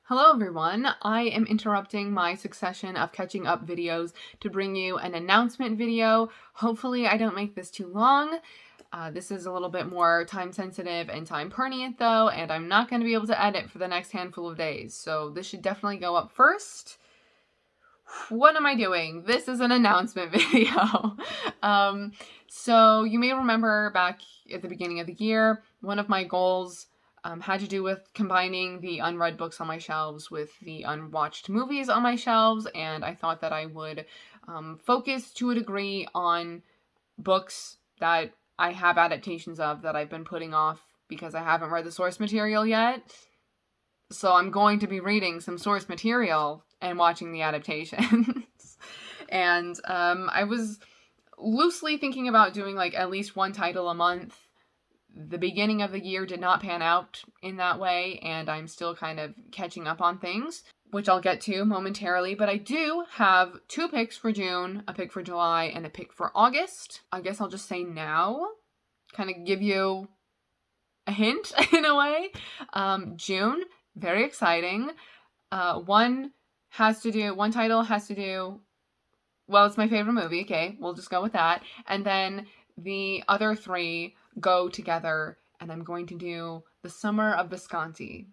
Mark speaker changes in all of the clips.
Speaker 1: Hello everyone, I am interrupting my succession of catching up videos to bring you an announcement video. Hopefully I don't make this too long. This is a little bit more time sensitive and time pertinent though, and I'm not going to be able to edit for the next handful of days, so this should definitely go up first. What am I doing? This is an announcement video. So you may remember back at the beginning of the year, one of my goals had to do with combining the unread books on my shelves with the unwatched movies on my shelves, and I thought that I would focus to a degree on books that I have adaptations of that I've been putting off because I haven't read the source material yet. So I'm going to be reading some source material and watching the adaptations. And I was loosely thinking about doing like at least one title a month. The beginning of the year did not pan out in that way, and I'm still kind of catching up on things, which I'll get to momentarily, but I do have 2 picks for June, a pick for July, and a pick for August. I guess I'll just say now, kind of give you a hint in a way. June, very exciting. One title has to do, well, it's my favorite movie, okay, we'll just go with that, and then the other 3 go together, and I'm going to do The Summer of Visconti.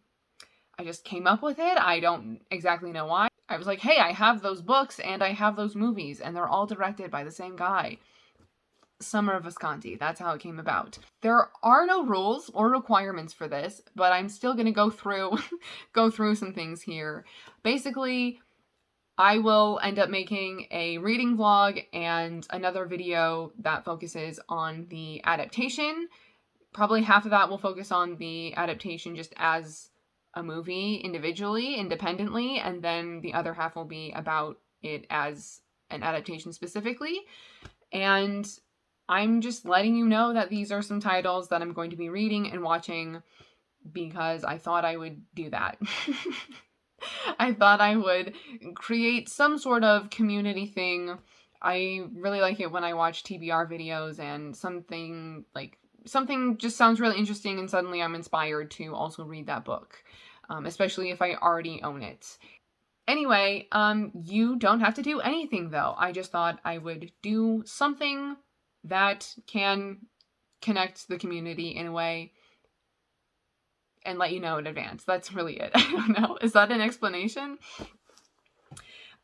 Speaker 1: I just came up with it. I don't exactly know why. I was like, hey, I have those books and I have those movies, and they're all directed by the same guy. Summer of Visconti. That's how it came about. There are no rules or requirements for this, but I'm still going to go through some things here. Basically, I will end up making a reading vlog and another video that focuses on the adaptation. Probably half of that will focus on the adaptation just as a movie individually, independently, and then the other half will be about it as an adaptation specifically. And I'm just letting you know that these are some titles that I'm going to be reading and watching because I thought I would do that. I thought I would create some sort of community thing. I really like it when I watch TBR videos and something just sounds really interesting and suddenly I'm inspired to also read that book, especially if I already own it. Anyway, you don't have to do anything though. I just thought I would do something that can connect the community in a way and let you know in advance. That's really it. I don't know. Is that an explanation?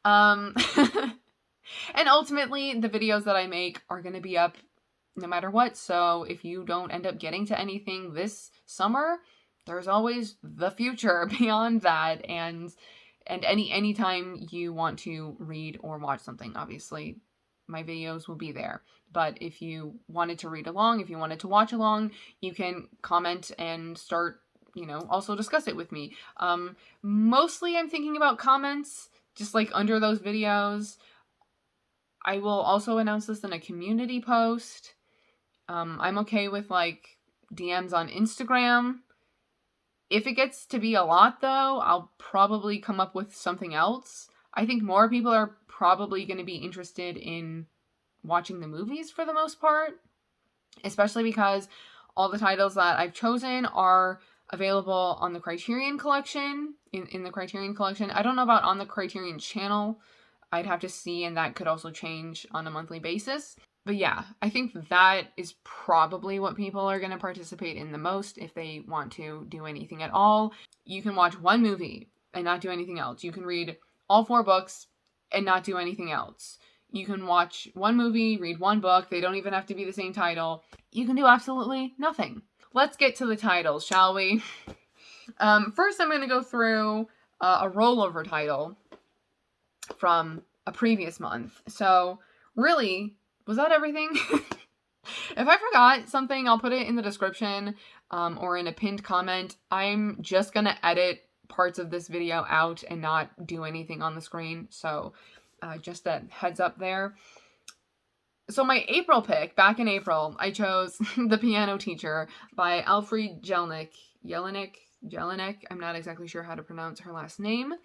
Speaker 1: And ultimately, the videos that I make are going to be up no matter what. So if you don't end up getting to anything this summer, there's always the future beyond that. And anytime you want to read or watch something, obviously, my videos will be there. But if you wanted to read along, if you wanted to watch along, you can comment and start, also discuss it with me. Mostly I'm thinking about comments, just like under those videos. I will also announce this in a community post. I'm okay with like DMs on Instagram. If it gets to be a lot though, I'll probably come up with something else. I think more people are probably going to be interested in watching the movies for the most part, especially because all the titles that I've chosen are available on the Criterion Collection, in the Criterion Collection. I don't know about on the Criterion channel. I'd have to see, and that could also change on a monthly basis. But yeah, I think that is probably what people are going to participate in the most if they want to do anything at all. You can watch one movie and not do anything else. You can read all 4 books and not do anything else. You can watch one movie, read one book. They don't even have to be the same title. You can do absolutely nothing. Let's get to the titles, shall we? First, I'm going to go through a rollover title from a previous month. So, really, was that everything? If I forgot something, I'll put it in the description or in a pinned comment. I'm just going to edit parts of this video out and not do anything on the screen. So, just a heads up there. So my April pick, back in April, I chose The Piano Teacher by Elfriede Jelinek. I'm not exactly sure how to pronounce her last name.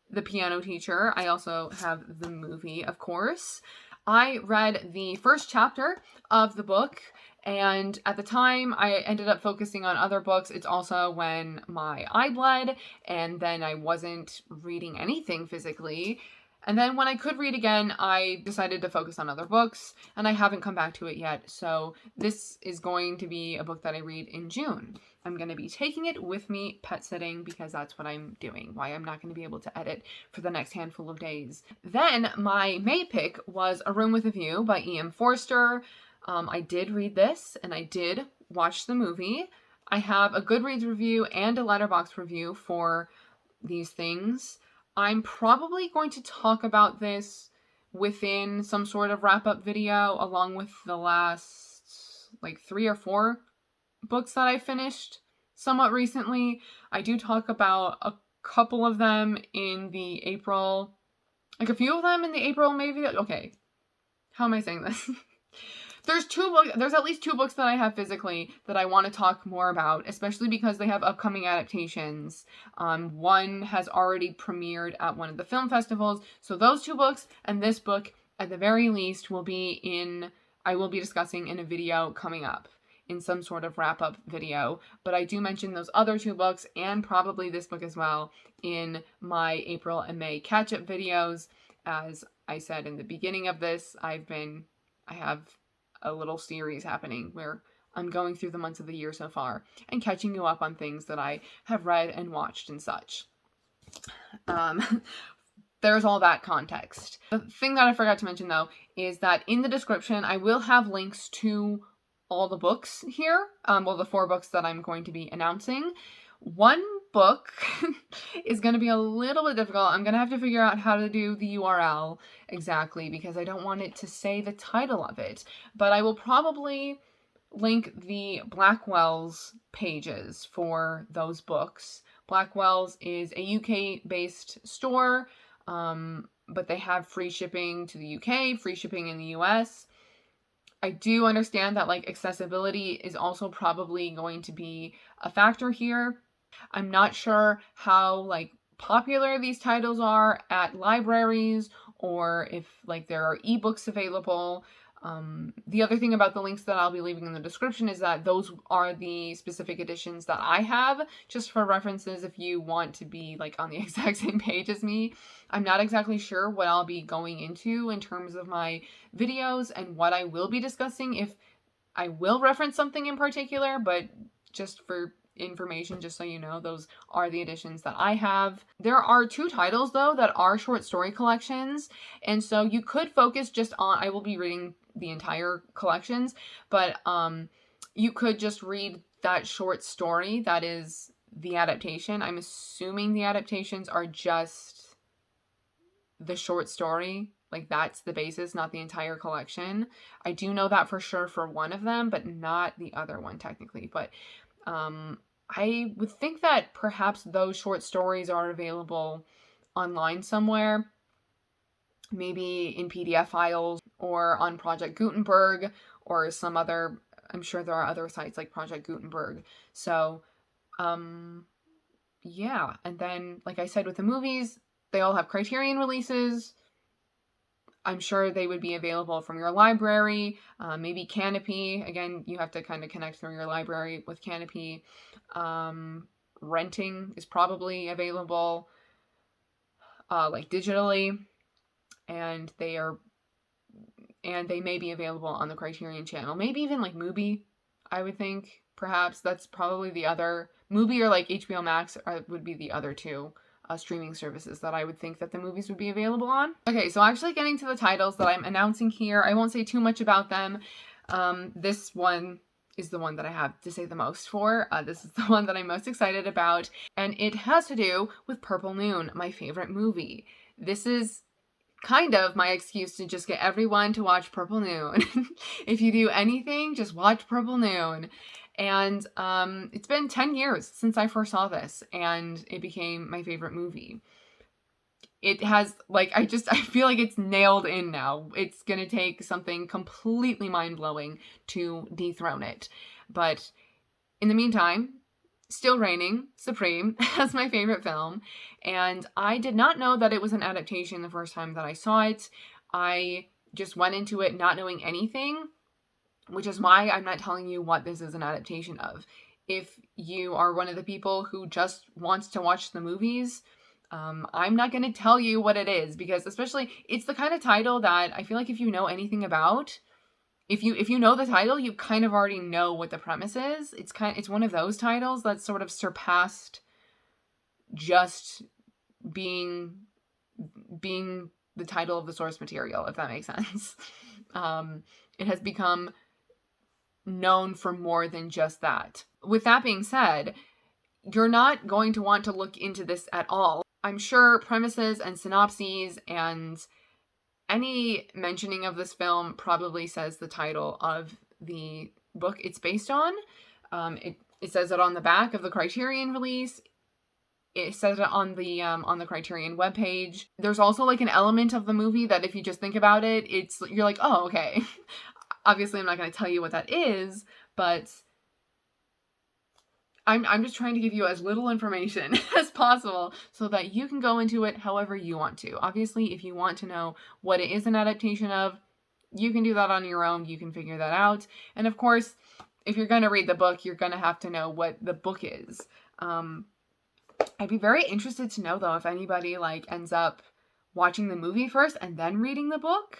Speaker 1: The Piano Teacher. I also have the movie, of course. I read the first chapter of the book, And at the time, I ended up focusing on other books. It's also when my eye bled, and then I wasn't reading anything physically. And then when I could read again, I decided to focus on other books, and I haven't come back to it yet. So this is going to be a book that I read in June. I'm going to be taking it with me pet sitting because that's what I'm doing, why I'm not going to be able to edit for the next handful of days. Then my May pick was A Room with a View by E.M. Forster. I did read this, and I did watch the movie. I have a Goodreads review and a Letterboxd review for these things. I'm probably going to talk about this within some sort of wrap-up video, along with the last, 3 or 4 books that I finished somewhat recently. I do talk about a couple of them in the April, a few of them in the April, maybe. Okay, how am I saying this? There's at least 2 books that I have physically that I want to talk more about, especially because they have upcoming adaptations. One has already premiered at one of the film festivals, so those 2 books and this book, at the very least, I will be discussing in a video coming up, in some sort of wrap-up video. But I do mention those other 2 books, and probably this book as well, in my April and May catch-up videos. As I said in the beginning of this, I have a little series happening where I'm going through the months of the year so far and catching you up on things that I have read and watched and such. There's all that context. The thing that I forgot to mention, though, is that in the description, I will have links to all the books here. The 4 books that I'm going to be announcing. One book is going to be a little bit difficult. I'm going to have to figure out how to do the URL exactly because I don't want it to say the title of it. But I will probably link the Blackwell's pages for those books. Blackwell's is a UK-based store, but they have free shipping to the UK, free shipping in the US. I do understand that accessibility is also probably going to be a factor here. I'm not sure how popular these titles are at libraries or if there are ebooks available. The other thing about the links that I'll be leaving in the description is that those are the specific editions that I have, just for references if you want to be on the exact same page as me. I'm not exactly sure what I'll be going into in terms of my videos and what I will be discussing, if I will reference something in particular, but just for information, just so you know, those are the editions that I have. There are 2 titles, though, that are short story collections, and so you could focus just on, I will be reading the entire collections, but you could just read that short story that is the adaptation. I'm assuming the adaptations are just the short story, that's the basis, not the entire collection. I do know that for sure for one of them, but not the other one technically. But I would think that perhaps those short stories are available online somewhere, maybe in PDF files or on Project Gutenberg or some other, I'm sure there are other sites like Project Gutenberg. So, yeah. And then, like I said, with the movies, they all have Criterion releases. I'm sure they would be available from your library, maybe Canopy. Again, you have to kind of connect through your library with Canopy. Renting is probably available, digitally, and they may be available on the Criterion channel. Maybe even Mubi, I would think. Perhaps that's probably the other. Mubi or HBO Max would be the other 2 streaming services that I would think that the movies would be available on. Okay, so actually getting to the titles that I'm announcing here, I won't say too much about them. This one is the one that I have to say the most for. This is the one that I'm most excited about, and it has to do with Purple Noon, my favorite movie. This is kind of my excuse to just get everyone to watch Purple Noon. If you do anything, just watch Purple Noon. And it's been 10 years since I first saw this, and it became my favorite movie. It has, I feel like it's nailed in now. It's gonna take something completely mind-blowing to dethrone it. But in the meantime, still reigning supreme as my favorite film. And I did not know that it was an adaptation the first time that I saw it. I just went into it not knowing anything. which is why I'm not telling you what this is an adaptation of. If you are one of the people who just wants to watch the movies, I'm not going to tell you what it is, because especially it's the kind of title that I feel like if you know anything about, if you know the title, you kind of already know what the premise is. It's one of those titles that's sort of surpassed just being the title of the source material, if that makes sense. It has become known for more than just that. With that being said, you're not going to want to look into this at all. I'm sure premises and synopses and any mentioning of this film probably says the title of the book it's based on. It says it on the back of the Criterion release. It says it on the Criterion webpage. There's also like an element of the movie that if you just think about it, you're like, oh, okay. Obviously, I'm not going to tell you what that is, but I'm just trying to give you as little information as possible so that you can go into it however you want to. Obviously, if you want to know what it is an adaptation of, you can do that on your own. You can figure that out. And of course, if you're going to read the book, you're going to have to know what the book is. I'd be very interested to know, though, if anybody ends up watching the movie first and then reading the book.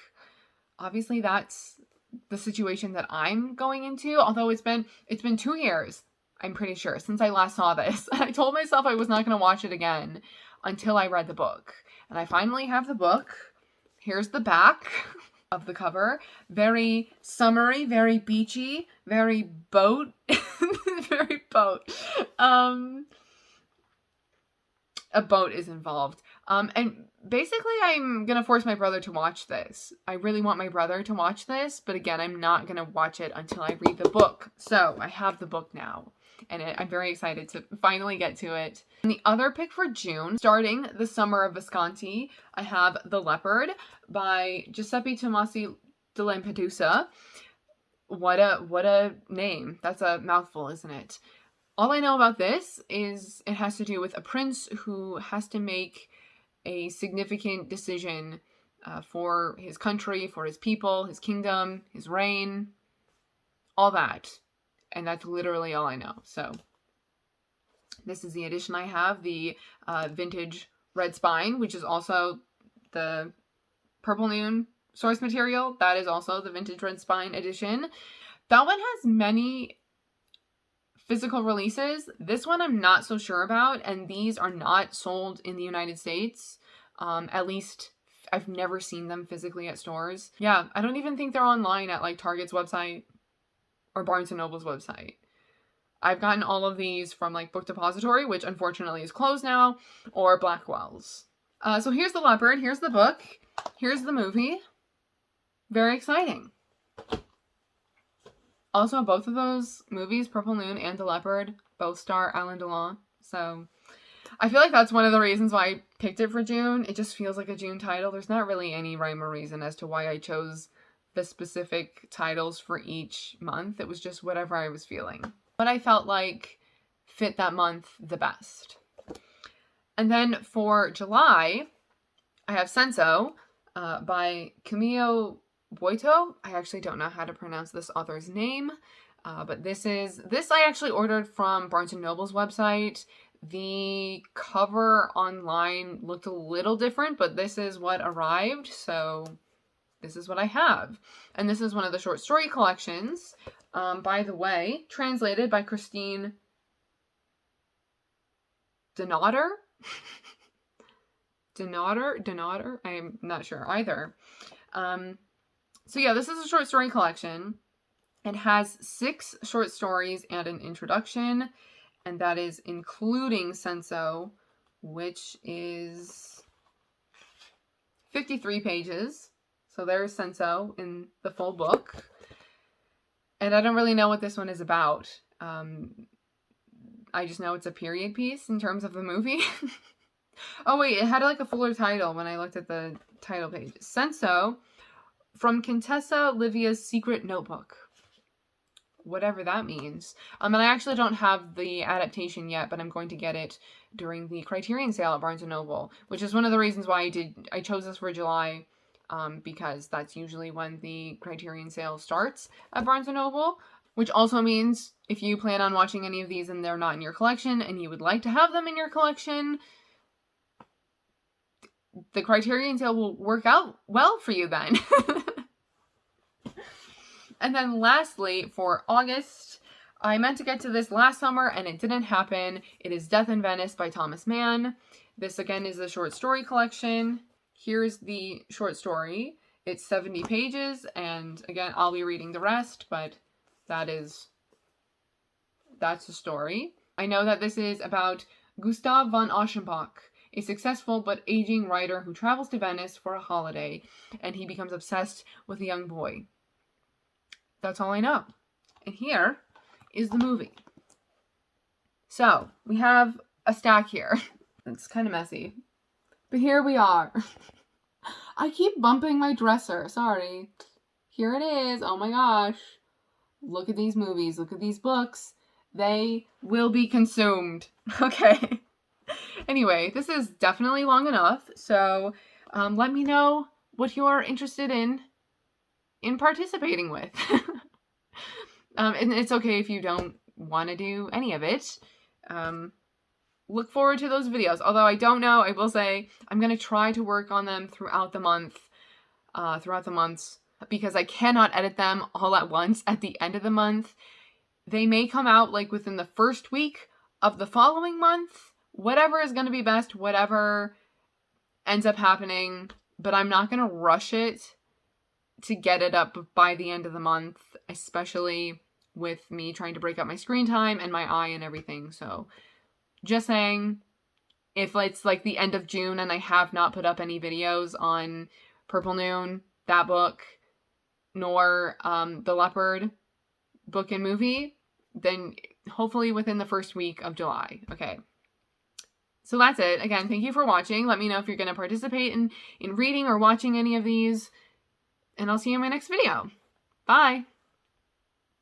Speaker 1: Obviously, that's the situation that I'm going into. Although it's been 2 years, I'm pretty sure, since I last saw this. I told myself I was not going to watch it again until I read the book. And I finally have the book. Here's the back of the cover. Very summery, very beachy, very boat. Very boat. A boat is involved. And basically I'm going to force my brother to watch this. I really want my brother to watch this, but again, I'm not going to watch it until I read the book. So I have the book now, and I'm very excited to finally get to it. And the other pick for June, starting the Summer of Visconti, I have The Leopard by Giuseppe Tomasi de Lampedusa. What a name. That's a mouthful, isn't it? All I know about this is it has to do with a prince who has to make a significant decision for his country, for his people, his kingdom, his reign, all that. And that's literally all I know. So this is the edition I have, the vintage red spine, which is also the Purple Noon source material. That is also the vintage red spine edition. That one has many physical releases. This one I'm not so sure about, and these are not sold in the United States. At least I've never seen them physically at stores. Yeah, I don't even think they're online at Target's website or Barnes & Noble's website. I've gotten all of these from Book Depository, which unfortunately is closed now, or Blackwell's. So here's The Leopard, here's the book, here's the movie. Very exciting. Also, both of those movies, Purple Noon and The Leopard, both star Alain Delon. So I feel like that's one of the reasons why I picked it for June. It just feels like a June title. There's not really any rhyme or reason as to why I chose the specific titles for each month. It was just whatever I was feeling. What I felt like fit that month the best. And then for July, I have Senso by Camillo Boito. I actually don't know how to pronounce this author's name, but this I actually ordered from Barnes & Noble's website. The cover online looked a little different, but this is what arrived, so this is what I have. And this is one of the short story collections, by the way, translated by Christine Donater? Donater? I'm not sure either. So yeah, this is a short story collection. It has 6 short stories and an introduction, and that is including Senso, which is 53 pages. So there's Senso in the full book. And I don't really know what this one is about. I just know it's a period piece in terms of the movie. Oh wait, it had a fuller title when I looked at the title page. Senso, from Contessa Livia's Secret Notebook. Whatever that means. And I actually don't have the adaptation yet, but I'm going to get it during the Criterion sale at Barnes & Noble, which is one of the reasons why I chose this for July. because that's usually when the Criterion sale starts at Barnes & Noble, which also means if you plan on watching any of these and they're not in your collection and you would like to have them in your collection, the Criterion sale will work out well for you then. And then lastly, for August, I meant to get to this last summer and it didn't happen. It is Death in Venice by Thomas Mann. This again is the short story collection. Here's the short story. It's 70 pages, and again, I'll be reading the rest, but that's the story. I know that this is about Gustav von Aschenbach, a successful but aging writer who travels to Venice for a holiday, and he becomes obsessed with a young boy. That's all I know. And here is the movie. So, we have a stack here. It's kind of messy. But here we are. I keep bumping my dresser. Sorry. Here it is. Oh my gosh. Look at these movies. Look at these books. They will be consumed. Okay. Anyway, this is definitely long enough. So let me know what you are interested in participating with. And it's okay if you don't want to do any of it. Look forward to those videos. Although I don't know, I will say I'm going to try to work on them throughout the months, because I cannot edit them all at once at the end of the month. They may come out like within the first week of the following month. Whatever is going to be best, whatever ends up happening, but I'm not going to rush it to get it up by the end of the month, especially with me trying to break up my screen time and my eye and everything. So just saying, if it's like the end of June and I have not put up any videos on Purple Noon, that book, nor the Leopard book and movie, then hopefully within the first week of July. Okay. So that's it. Again, thank you for watching. Let me know if you're going to participate in reading or watching any of these. And I'll see you in my next video. Bye!